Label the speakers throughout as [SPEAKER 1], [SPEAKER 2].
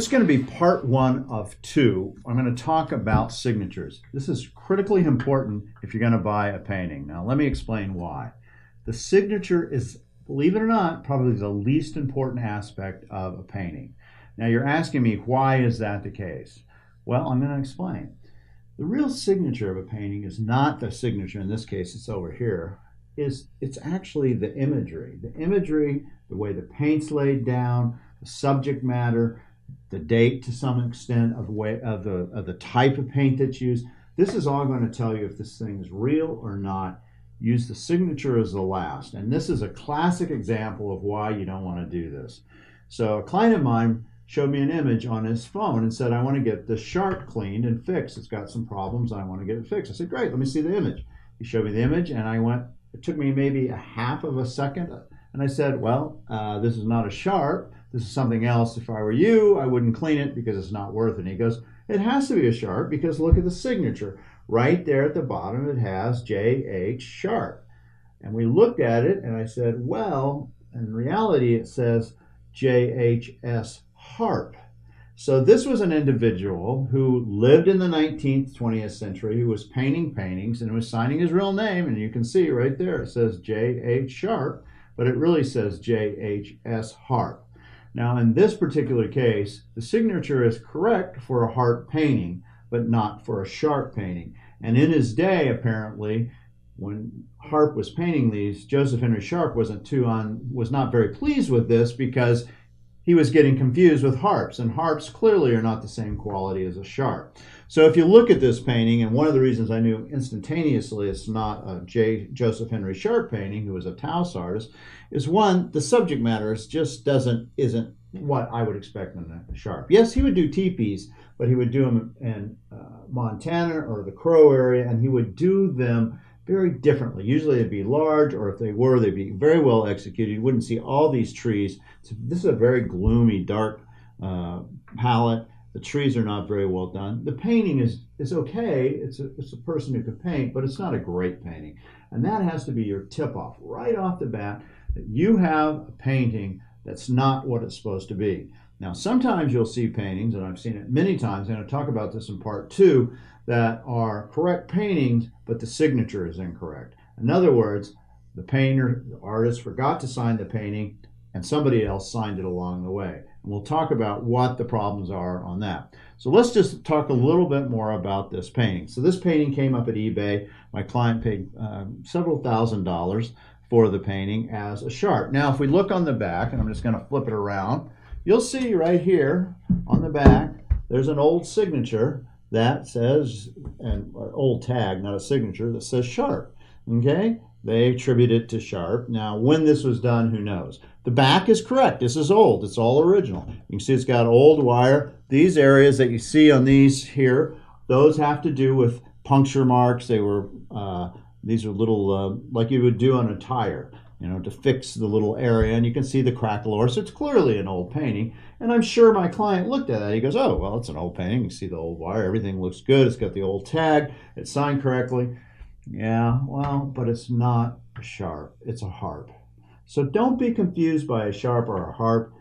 [SPEAKER 1] This is going to be part 1 of 2. I'm going to talk about signatures. This is critically important if you're going to buy a painting. Now let me explain why. The signature is, believe it or not, probably the least important aspect of a painting. Now you're asking me, why is that the case? Well, I'm going to explain. The real signature of a painting is not the signature, in this case it's over here, it's actually the imagery. The imagery, the way the paint's laid down, the subject matter, the date to some extent of the type of paint that's used. This is all going to tell you if this thing is real or not. Use the signature as the last. And this is a classic example of why you don't want to do this. So a client of mine showed me an image on his phone and said, I want to get the sharp cleaned and fixed. It's got some problems. I want to get it fixed. I said, great, let me see the image. He showed me the image and it took me maybe a half of a second. And I said, well, this is not a sharp. This is something else. If I were you, I wouldn't clean it because it's not worth it. And he goes, it has to be a sharp because look at the signature. Right there at the bottom, it has J.H. Sharp. And we looked at it and I said, well, in reality, it says J.H.S. Harp. So this was an individual who lived in the 19th, 20th century, who was painting paintings and was signing his real name. And you can see right there, it says J.H. Sharp, but it really says J.H.S. Harp. Now, in this particular case, the signature is correct for a Harp painting, but not for a Sharp painting. And in his day, apparently, when Harp was painting these, Joseph Henry Sharp was not very pleased with this because he was getting confused with harps, and harps clearly are not the same quality as a sharp. So if you look at this painting, and one of the reasons I knew instantaneously it's not a Joseph Henry Sharp painting, who was a Taos artist, is one, the subject matter isn't what I would expect in a sharp. Yes, he would do teepees, but he would do them in Montana or the Crow area, and he would do them very differently. Usually they'd be large, or if they were, they'd be very well executed. You wouldn't see all these trees. So this is a very gloomy, dark palette. The trees are not very well done. The painting is okay. It's a person who could paint, but it's not a great painting. And that has to be your tip-off right off the bat, that you have a painting that's not what it's supposed to be. Now, sometimes you'll see paintings, and I've seen it many times, and I'll talk about this in part 2, that are correct paintings, but the signature is incorrect. In other words, the painter, the artist forgot to sign the painting, and somebody else signed it along the way. And we'll talk about what the problems are on that. So let's just talk a little bit more about this painting. So this painting came up at eBay. My client paid several $1,000s for the painting as a sharp. Now, if we look on the back, and I'm just going to flip it around, you'll see right here on the back, there's an old signature that says, an old tag, not a signature, that says Sharp. Okay? They attribute it to Sharp. Now, when this was done, who knows? The back is correct. This is old. It's all original. You can see it's got old wire. These areas that you see on these here, those have to do with puncture marks. They were, these are little, like you would do on a tire, you know, to fix the little area, and you can see the crackle ore. So it's clearly an old painting, and I'm sure my client looked at that. He goes, oh, well, it's an old painting. You see the old wire. Everything looks good. It's got the old tag. It's signed correctly. Yeah, well, but it's not a sharp. It's a harp. So don't be confused by a sharp or a harp.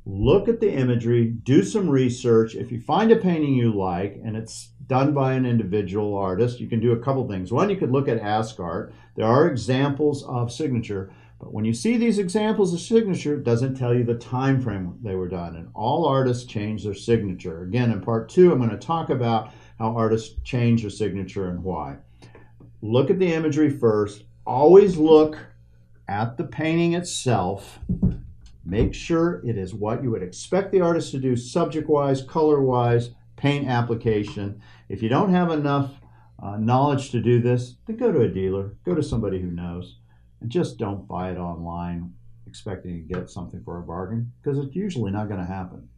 [SPEAKER 1] Look at the imagery. Do some research. If you find a painting you like, and it's done by an individual artist, you can do a couple things. One, you could look at ASCAR. There are examples of signature. But when you see these examples of signature, it doesn't tell you the time frame they were done. And all artists change their signature. Again, in part 2, I'm going to talk about how artists change their signature and why. Look at the imagery first. Always look at the painting itself. Make sure it is what you would expect the artist to do subject-wise, color-wise, paint application. If you don't have enough knowledge to do this, then go to a dealer. Go to somebody who knows. And just don't buy it online expecting to get something for a bargain, because it's usually not going to happen.